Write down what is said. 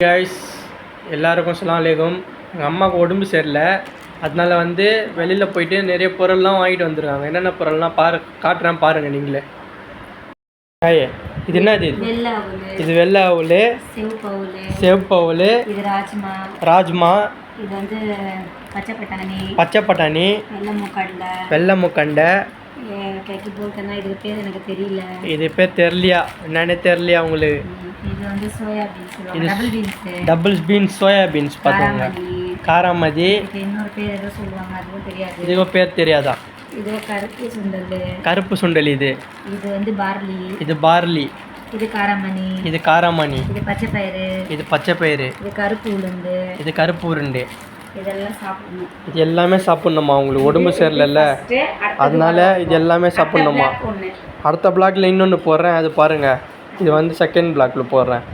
Guys எல்லாருக்கும் அஸ்ஸலாமு அலைக்கும். எங்கள் அம்மாவுக்கு உடம்பு சரியில்லை, அதனால வந்து வெளியில் போயிட்டு நிறைய பொருள்லாம் வாங்கிட்டு வந்துருக்காங்க. என்னென்ன பொருள்லாம் காட்டுறேன் பாருங்கள் நீங்களே. இது என்னது? இது வெள்ளை அவுல், சிவப்பு அவுல், ராஜ்மா, இது வந்து பச்சை பட்டாணி, வெள்ளை முக்கண்டை. இதுக்கு பேர் எனக்கு தெரியல. இது பேர் தெரியலையா? என்னன்னே தெரியலையா உங்களுக்கு? இது வந்து soya beans, double beans, soya beans பார்த்துங்க. காராமதி, இன்னொரு பேர் ஏதோ சொல்லுவாங்க, அதுவும் தெரியாது. இதுக்கு பேர் தெரியாதா? இது கருப்பு சுண்டல். கருப்பு சுண்டல். இது வந்து பார்லி. இது பார்லி. இது காராமணி. இது காராமணி. இது பச்சை பயிறு. இது பச்சை பயிறு. இது கருப்பு உளுந்து. இது கருப்பு உருண்டை. இதெல்லாம் சாப்பிடணும். இது எல்லாமே சாப்பிட்ணுமா? உங்களுக்கு உடம்பு சரியில்லைல்ல, அதனால இது எல்லாமே சாப்பிட்ணுமா? அடுத்த பிளாக்ல இன்னொன்று போடுறேன், அது பாருங்கள். இது வந்து செகண்ட் பிளாக்ல போடுறேன்.